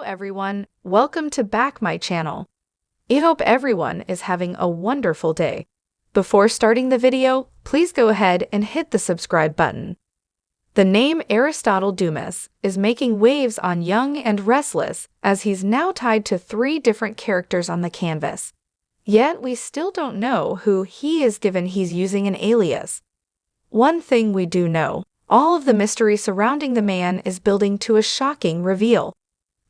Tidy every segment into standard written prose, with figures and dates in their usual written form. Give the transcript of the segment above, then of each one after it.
everyone, welcome to back my channel. I hope everyone is having a wonderful day. Before starting the video, please go ahead and hit the subscribe button. The name Aristotle Dumas is making waves on Young and Restless as he's now tied to 3 different characters on the canvas. Yet we still don't know who he is given he's using an alias. One thing we do know, all of the mystery surrounding the man is building to a shocking reveal.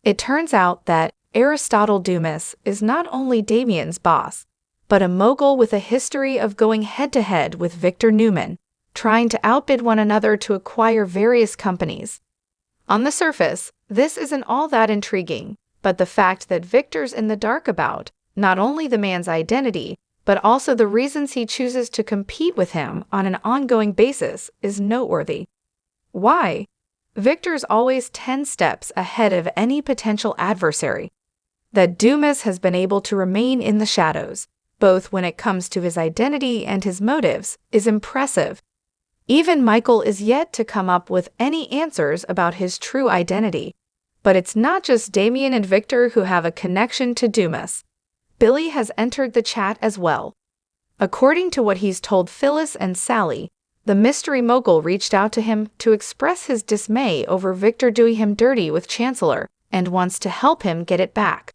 It turns out that Aristotle Dumas is not only Damian's boss, but a mogul with a history of going head-to-head with Victor Newman, trying to outbid one another to acquire various companies. On the surface, this isn't all that intriguing, but the fact that Victor's in the dark about not only the man's identity, but also the reasons he chooses to compete with him on an ongoing basis is noteworthy. Why? Victor's always 10 steps ahead of any potential adversary. That Dumas has been able to remain in the shadows, both when it comes to his identity and his motives, is impressive. Even Michael is yet to come up with any answers about his true identity. But it's not just Damian and Victor who have a connection to Dumas. Billy has entered the chat as well. According to what he's told Phyllis and Sally, the mystery mogul reached out to him to express his dismay over Victor doing him dirty with Chancellor and wants to help him get it back.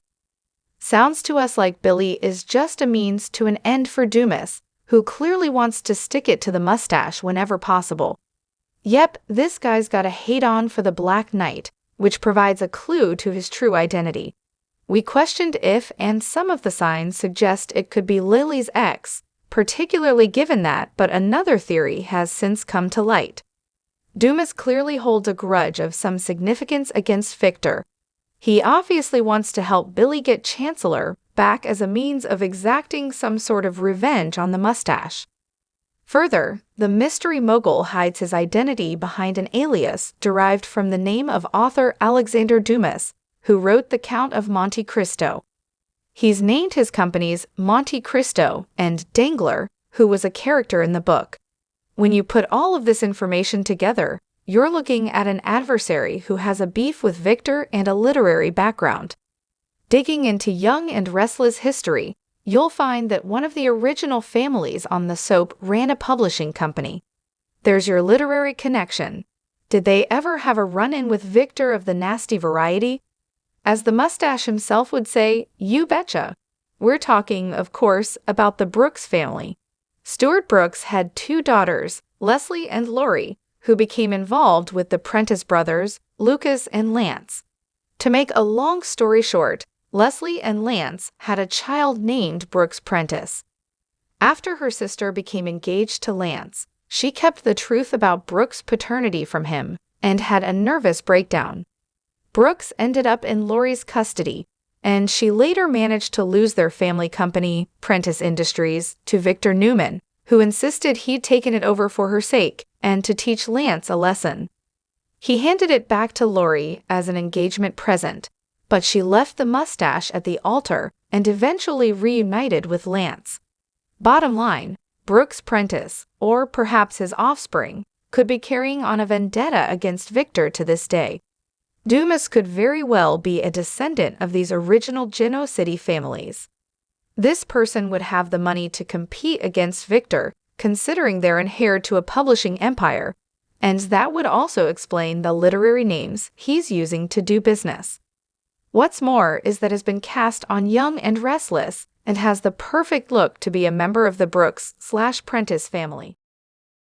Sounds to us like Billy is just a means to an end for Dumas, who clearly wants to stick it to the mustache whenever possible. Yep, this guy's got a hate on for the Black Knight, which provides a clue to his true identity. We questioned if, and some of the signs suggest it could be Lily's ex, particularly given that, but another theory has since come to light. Dumas clearly holds a grudge of some significance against Victor. He obviously wants to help Billy get Chancellor back as a means of exacting some sort of revenge on the mustache. Further, the mystery mogul hides his identity behind an alias derived from the name of author Alexander Dumas, who wrote The Count of Monte Cristo. He's named his companies Monte Cristo and Dangler, who was a character in the book. When you put all of this information together, you're looking at an adversary who has a beef with Victor and a literary background. Digging into Young and Restless history, you'll find that one of the original families on the soap ran a publishing company. There's your literary connection. Did they ever have a run-in with Victor of the nasty variety? As the mustache himself would say, you betcha. We're talking, of course, about the Brooks family. Stuart Brooks had 2 daughters, Leslie and Lori, who became involved with the Prentice brothers, Lucas and Lance. To make a long story short, Leslie and Lance had a child named Brooks Prentice. After her sister became engaged to Lance, she kept the truth about Brooks' paternity from him and had a nervous breakdown. Brooks ended up in Lori's custody, and she later managed to lose their family company, Prentice Industries, to Victor Newman, who insisted he'd taken it over for her sake and to teach Lance a lesson. He handed it back to Lori as an engagement present, but she left the mustache at the altar and eventually reunited with Lance. Bottom line, Brooks Prentice, or perhaps his offspring, could be carrying on a vendetta against Victor to this day. Dumas could very well be a descendant of these original Genoa City families. This person would have the money to compete against Victor, considering they're an heir to a publishing empire, and that would also explain the literary names he's using to do business. What's more is that has been cast on Young and Restless and has the perfect look to be a member of the Brooks/Prentice family.